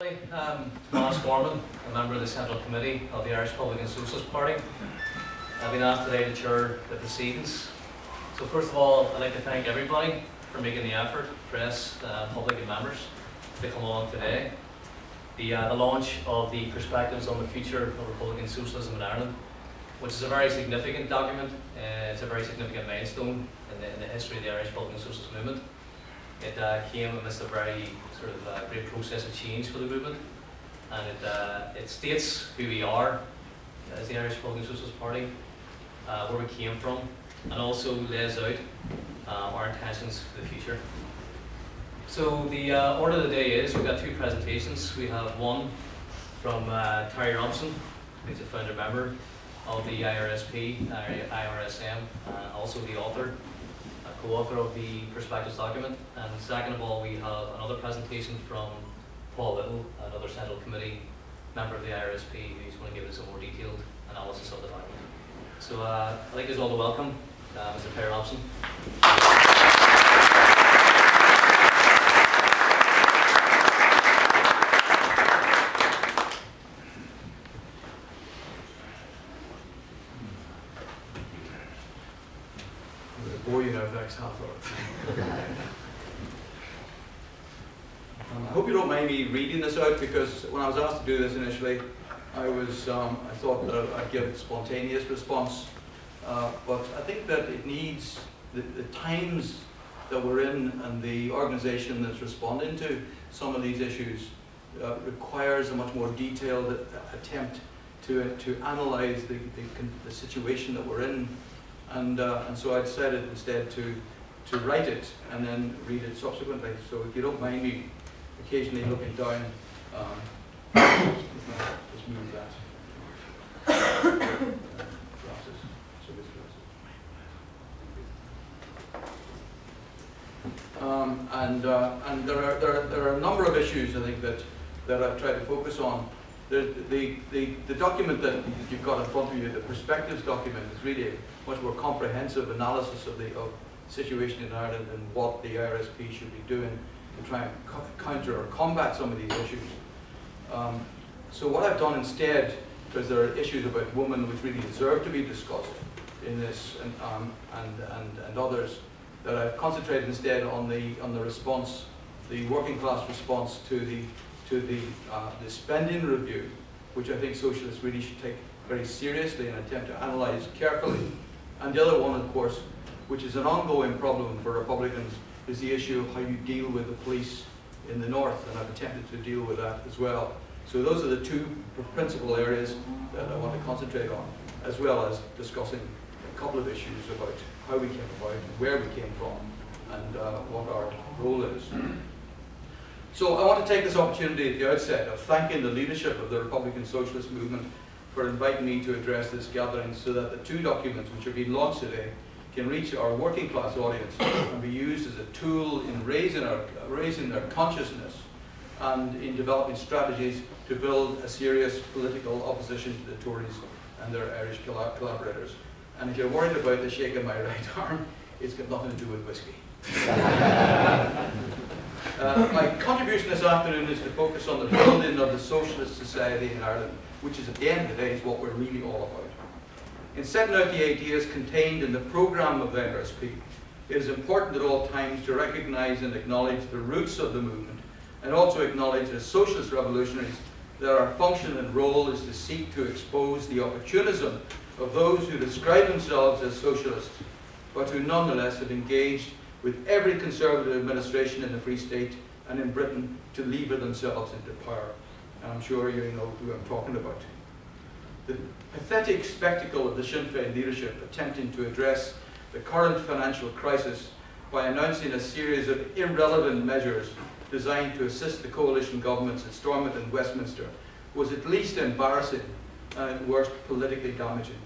Thomas Gorman, a member of the Central Committee of the Irish Republican Socialist Party. I've been asked today to chair the proceedings. So first of all, I'd like to thank everybody for making the effort, press, public and members, to come along today. The launch of the Perspectives on the Future of Republican Socialism in Ireland, which is a very significant document. It's a very significant milestone in the history of the Irish Republican Socialist movement. It came amidst a very sort of great process of change for the movement, and it states who we are as the Irish Republican Socialist Party, where we came from, and also lays out our intentions for the future. So the order of the day is we've got two presentations. We have one from Terry Robinson, who's a founder member of the IRSP, IRSM, also the author, co-author of the Perspectives document. And second of all, we have another presentation from Paul Little, another Central Committee member of the IRSP, who's going to give us a more detailed analysis of the document. So I'd like you all to welcome Mr. Terry Robinson. Bore you now for the next half hour. I hope you don't mind me reading this out, because when I was asked to do this initially, I thought that I'd give a spontaneous response, but I think that it needs the times that we're in and the organisation that's responding to some of these issues requires a much more detailed attempt to analyse the situation that we're in. And so I decided instead to write it and then read it subsequently. So if you don't mind me occasionally looking down, just move that. And there are a number of issues, I think, that I've tried to focus on. The document that you've got in front of you, the Perspectives document, is really a much more comprehensive analysis of the situation in Ireland and what the IRSP should be doing to try and counter or combat some of these issues. So what I've done instead, because there are issues about women which really deserve to be discussed in this and others, that I've concentrated instead on the response, the working class response to the spending review, which I think socialists really should take very seriously and attempt to analyse carefully. And the other one, of course, which is an ongoing problem for Republicans, is the issue of how you deal with the police in the north, and I've attempted to deal with that as well. So those are the two principal areas that I want to concentrate on, as well as discussing a couple of issues about how we came about, where we came from, and what our role is. So I want to take this opportunity at the outset of thanking the leadership of the Republican Socialist movement for inviting me to address this gathering, so that the two documents which are being launched today can reach our working class audience and be used as a tool in raising their consciousness and in developing strategies to build a serious political opposition to the Tories and their Irish collaborators. And if you're worried about the shake of my right arm, it's got nothing to do with whiskey. My contribution this afternoon is to focus on the building of the socialist society in Ireland, which is, at the end of the day, is what we're really all about. In setting out the ideas contained in the programme of the IRSP, it is important at all times to recognise and acknowledge the roots of the movement, and also acknowledge as socialist revolutionaries that our function and role is to seek to expose the opportunism of those who describe themselves as socialists, but who nonetheless have engaged with every conservative administration in the Free State and in Britain to lever themselves into power. And I'm sure you know who I'm talking about. The pathetic spectacle of the Sinn Féin leadership attempting to address the current financial crisis by announcing a series of irrelevant measures designed to assist the coalition governments at Stormont and Westminster was at least embarrassing and at worst politically damaging.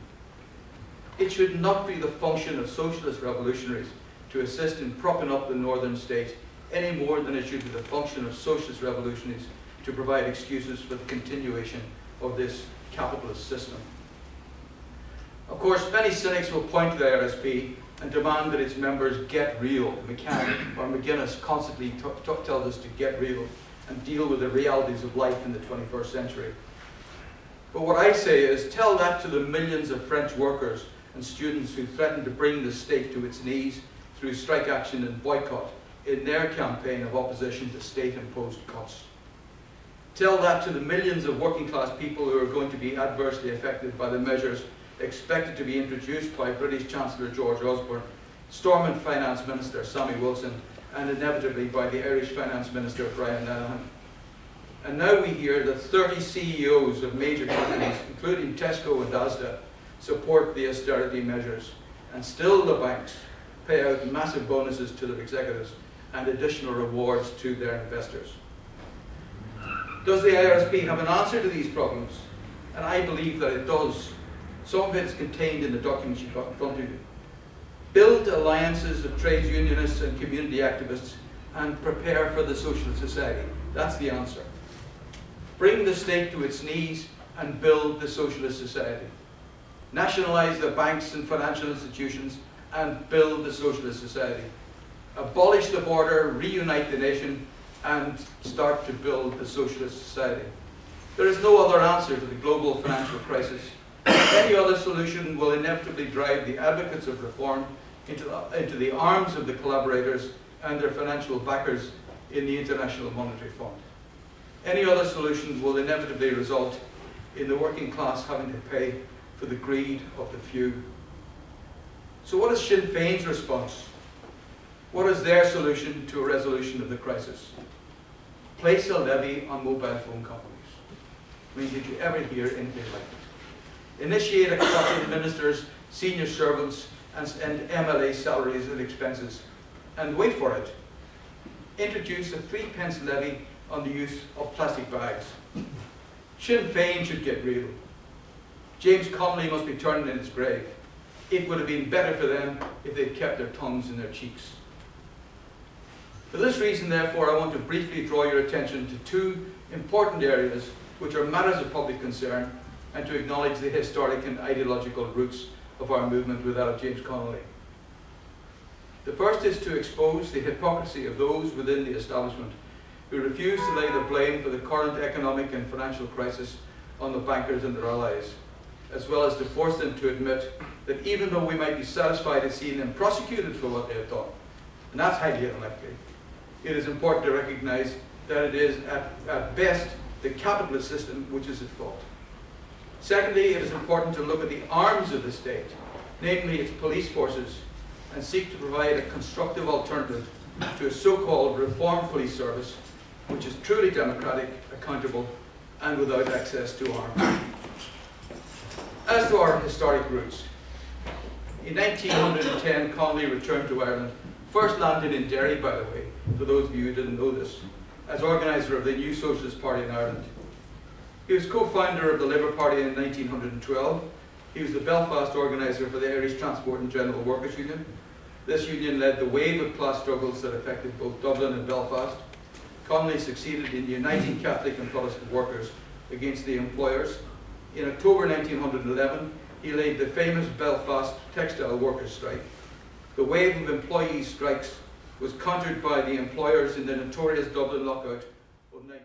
It should not be the function of socialist revolutionaries to assist in propping up the northern states any more than it should be the function of socialist revolutionaries to provide excuses for the continuation of this capitalist system. Of course, many cynics will point to the IRSP and demand that its members get real. McCann or McGuinness constantly tells us to get real. and deal with the realities of life in the 21st century. But what I say is, tell that to the millions of French workers and students who threatened to bring the state to its knees through strike action and boycott in their campaign of opposition to state-imposed cuts. Tell that to the millions of working class people who are going to be adversely affected by the measures expected to be introduced by British Chancellor George Osborne, Stormont Finance Minister Sammy Wilson, and inevitably by the Irish Finance Minister Brian Lenihan. And now we hear that 30 CEOs of major companies, including Tesco and Asda, support the austerity measures, and still the banks pay out massive bonuses to their executives and additional rewards to their investors. Does the IRSP have an answer to these problems? And I believe that it does. Some of it is contained in the documents you've got in front of you. Build alliances of trades unionists and community activists and prepare for the socialist society. That's the answer. Bring the state to its knees and build the socialist society. Nationalize the banks and financial institutions and build the socialist society. Abolish the border, reunite the nation, and start to build the socialist society. There is no other answer to the global financial crisis. Any other solution will inevitably drive the advocates of reform into the arms of the collaborators and their financial backers in the International Monetary Fund. Any other solution will inevitably result in the working class having to pay for the greed of the few. So what is Sinn Féin's response? What is their solution to a resolution of the crisis? Place a levy on mobile phone companies. I mean, did you ever hear anything like it? Initiate a cut in ministers, senior servants, and MLA salaries and expenses. And wait for it. Introduce a 3p levy on the use of plastic bags. Sinn Féin should get real. James Connolly must be turned in his grave. It would have been better for them if they'd kept their tongues in their cheeks. For this reason, therefore, I want to briefly draw your attention to two important areas which are matters of public concern, and to acknowledge the historic and ideological roots of our movement with that of James Connolly. The first is to expose the hypocrisy of those within the establishment who refuse to lay the blame for the current economic and financial crisis on the bankers and their allies, as well as to force them to admit that even though we might be satisfied at seeing them prosecuted for what they have done, and that's highly unlikely, it is important to recognize that it is at best the capitalist system which is at fault. Secondly, it is important to look at the arms of the state, namely its police forces, and seek to provide a constructive alternative to a so-called reform police service which is truly democratic, accountable, and without access to arms. As to our historic roots, in 1910, Connolly returned to Ireland, first landed in Derry, by the way, for those of you who didn't know this, as organiser of the new Socialist Party in Ireland. He was co-founder of the Labour Party in 1912. He was the Belfast organiser for the Irish Transport and General Workers Union. This union led the wave of class struggles that affected both Dublin and Belfast. Connolly succeeded in uniting Catholic and Protestant workers against the employers. In October 1911, he led the famous Belfast textile workers' strike. The wave of employee strikes was countered by the employers in the notorious Dublin lockout of 19...